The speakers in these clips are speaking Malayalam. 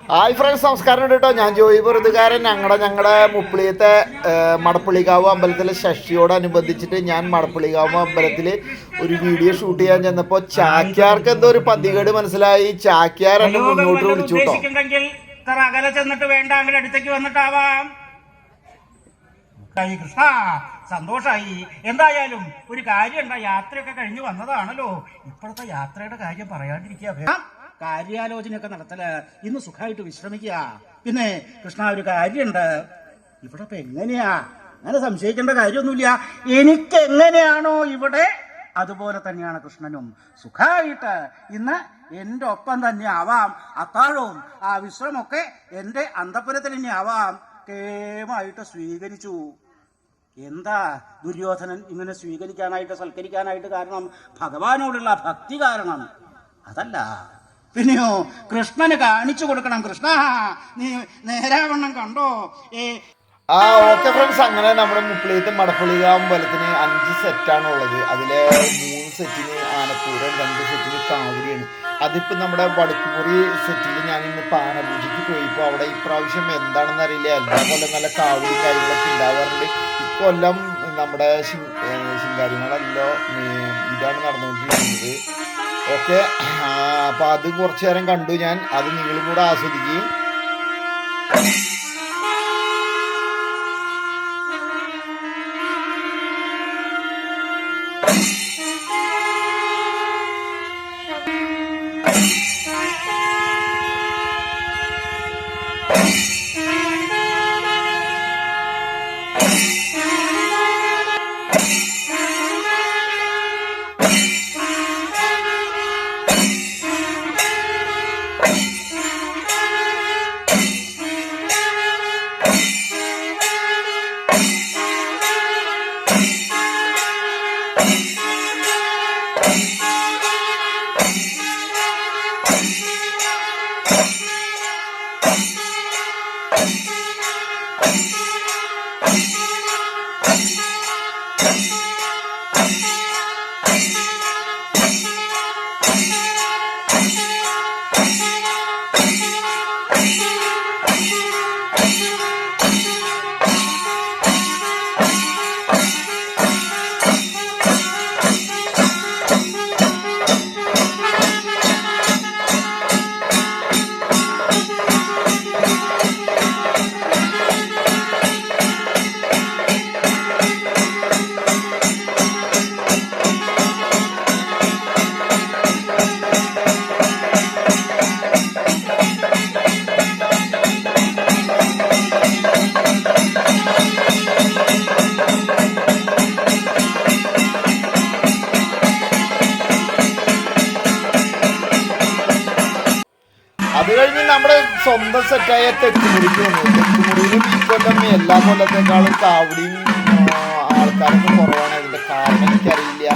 ഹായ് ഫ്രണ്ട്സ്, നമസ്കാരം കേട്ടോ. ഞാൻ ജോയി വെറുതുകാരൻ. ഞങ്ങളുടെ മുപ്പിളിയത്തെ മടപ്പള്ളിക്കാവ് അമ്പലത്തിലെ ഷഷ്ടിയോടനുബന്ധിച്ചിട്ട് ഞാൻ മടപ്പള്ളിക്കാവ് അമ്പലത്തിൽ ഒരു വീഡിയോ ഷൂട്ട് ചെയ്യാൻ ചെന്നപ്പോൾ ചാക്യാർക്ക് എന്തോ ഒരു പന്തികേട് മനസ്സിലായി. ചാക്യാർ എന്നെ മുന്നോട്ട് വിളിച്ചു കേട്ടോ. ചെന്നിട്ട് വേണ്ട അങ്ങനെ അടുത്തേക്ക് വന്നിട്ടാവാം. കൃഷ്ണ, സന്തോഷായി. എന്തായാലും ഒരു കാര്യം ഉണ്ടാ, യാത്രയൊക്കെ കഴിഞ്ഞു വന്നതാണല്ലോ. ഇപ്പോഴത്തെ യാത്രയുടെ കാര്യം പറയാണ്ടിരിക്കുക, കാര്യാലോചനയൊക്കെ നടത്തല്. ഇന്ന് സുഖമായിട്ട് വിശ്രമിക്കുക. പിന്നെ കൃഷ്ണ, ഒരു കാര്യമുണ്ട്. ഇവിടെ ഇപ്പൊ എങ്ങനെയാ, അങ്ങനെ സംശയിക്കേണ്ട കാര്യമൊന്നുമില്ല. എനിക്ക് എങ്ങനെയാണോ ഇവിടെ, അതുപോലെ തന്നെയാണ് കൃഷ്ണനും. സുഖമായിട്ട് ഇന്ന് എന്റെ ഒപ്പം തന്നെ ആവാം. അത്താഴവും ആ വിശ്രമമൊക്കെ എന്റെ അന്തഃപുരത്തിൽ തന്നെ ആവാം. കേമായിട്ട് സ്വീകരിച്ചു. എന്താ ദുര്യോധനൻ ഇങ്ങനെ സ്വീകരിക്കാനായിട്ട്, സൽക്കരിക്കാനായിട്ട് കാരണം? ഭഗവാനോടുള്ള ഭക്തി കാരണം. അതല്ല, പിന്നെയോ കൃഷ്ണന് കാണിച്ചു കൊടുക്കണം. കൃഷ്ണ, നീ നേരാവണ്ണം കണ്ടോ? ഓക്കെ ഫ്രണ്ട്സ്, അങ്ങനെ നമ്മുടെ മുപ്പിളിയത്തെ മടപ്പള്ളിക്കാവ് അമ്പലത്തിന് 5 സെറ്റാണ് ഉള്ളത്. അതിലെ 3 സെറ്റിന് ആനപ്പൂരം, 2 സെറ്റിന് കാവടിയാണ്. അതിപ്പോൾ നമ്മുടെ വടുക്കുമുറി സെറ്റിൽ ഞാൻ ഇന്ന് പാനപൂജയ്ക്ക് പോയപ്പോൾ അവിടെ ഇപ്രാവശ്യം എന്താണെന്ന് അറിയില്ല, എല്ലാ കൊല്ലം നല്ല കാവടി കാര്യങ്ങളൊക്കെ ഉണ്ടാവാറുണ്ട്. ഇക്കൊല്ലം നമ്മുടെ ശിങ്കാരികളെല്ലാം ഇതാണ് നടന്നുകൊണ്ടിരിക്കുന്നത്. ഓക്കെ, അപ്പോൾ അത് കുറച്ചു നേരം കണ്ടു ഞാൻ. അത് നിങ്ങളും കൂടെ ആസ്വദിക്കുകയും. അത് കഴിഞ്ഞ് നമ്മുടെ സ്വന്തം സെറ്റായ തെക്കുമുറിക്ക് വന്നു. തെക്കുമുറിയിലും ഈ കൊല്ലം എല്ലാ കൊല്ലത്തെക്കാളും കാവടിയും ആൾക്കാരൊക്കെ കുറവാണ്. അതിൻ്റെ കാരണം എനിക്കറിയില്ല.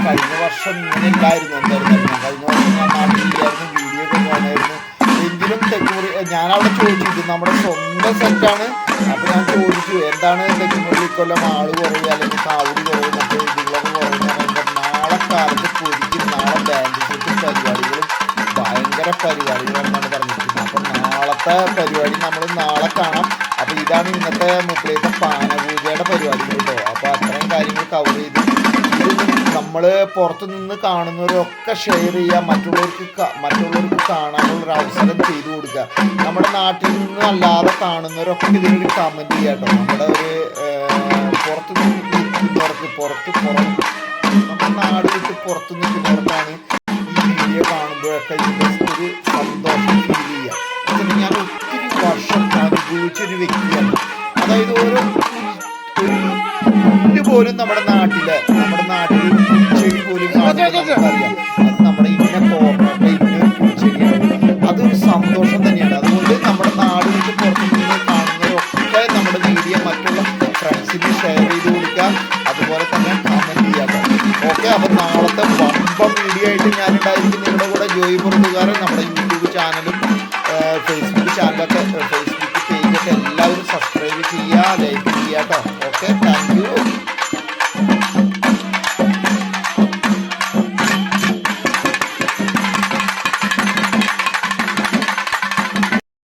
കഴിഞ്ഞ വർഷം ഇങ്ങനെ ഇല്ലായിരുന്നു. എന്തായിരുന്നു, കഴിഞ്ഞ വർഷം ഞാൻ നാട്ടിലില്ലായിരുന്നു, വീഡിയോ ഒക്കെ കാണായിരുന്നു. എങ്കിലും തെക്കുമുറി ഞാനവിടെ ചോദിച്ചു, നമ്മുടെ സ്വന്തം സെറ്റാണ്. അപ്പോൾ ഞാൻ ചോദിച്ചു, എന്താണ് തെക്കുമുറി ഇക്കൊല്ലം ആള് കുറവ് അല്ലെങ്കിൽ കാവടി കുറവ്, മറ്റേ ഇതികളൊക്കെ കുറവ്? നാളെ കാലത്ത് പൊരിക്കും, നാളെ ബാൻഡ് സെറ്റും പരിപാടികളും ഭയങ്കര പരിപാടികളാണെന്നാണ് പറഞ്ഞിരിക്കുന്നത്. അപ്പം നാളത്തെ പരിപാടി നമ്മൾ നാളെ കാണാം. അപ്പോൾ ഇതാണ് ഇന്നത്തെ മുപ്പിളിയത്തെ പാനപൂജയുടെ പരിപാടി കേട്ടോ. അപ്പോൾ അത്രയും കാര്യങ്ങൾ കവർ ചെയ്ത് നമ്മൾ പുറത്തു നിന്ന് കാണുന്നവരൊക്കെ ഷെയർ ചെയ്യുക, മറ്റുള്ളവർക്ക് കാണാനുള്ളൊരു അവസരം ചെയ്തു കൊടുക്കുക. നമ്മുടെ നാട്ടിൽ നിന്ന് അല്ലാതെ കാണുന്നവരൊക്കെ ഇതിനൊരു കമൻറ്റ് ചെയ്യുക കേട്ടോ. നമ്മുടെ ഒരു പുറത്ത് നിൽക്കുന്നവർക്ക് നമ്മുടെ നാട് വിട്ട് പുറത്ത് നിൽക്കുന്നവർക്കാണ് ഈ വീഡിയോ കാണുമ്പോഴൊക്കെ ഇതിൻ്റെ ഒരു സന്തോഷം ഫീൽ ചെയ്യുക. അതിന് ഞാൻ ഒത്തിരി വർഷം അനുഭവിച്ചൊരു വ്യക്തിയാണ്. അതായത് ഓരോ പുല്ല് പോലും നമ്മുടെ നാട്ടിൽ ചെടി പോലും അറിയാം, അത് നമ്മുടെ ഇന്ന കോർണറിലെ ഇന്ന ചെടിയാണ്. അതൊരു സന്തോഷം തന്നെയാണ്. അതുകൊണ്ട് നമ്മുടെ നാട് വിട്ട് പുറത്തു നിന്ന് കാണുന്നവരൊക്കെ നമ്മുടെ വീഡിയോ മറ്റുള്ള ഫ്രണ്ട്സിന് ഷെയർ ചെയ്ത് കൊടുക്കുക, അതുപോലെ തന്നെ കമൻറ്റ് ചെയ്യാം. ഓക്കെ, അപ്പം നാളത്തെ വമ്പം വീഡിയോ ആയിട്ട് ഞാൻ ഉണ്ടായിരിക്കുന്നത്.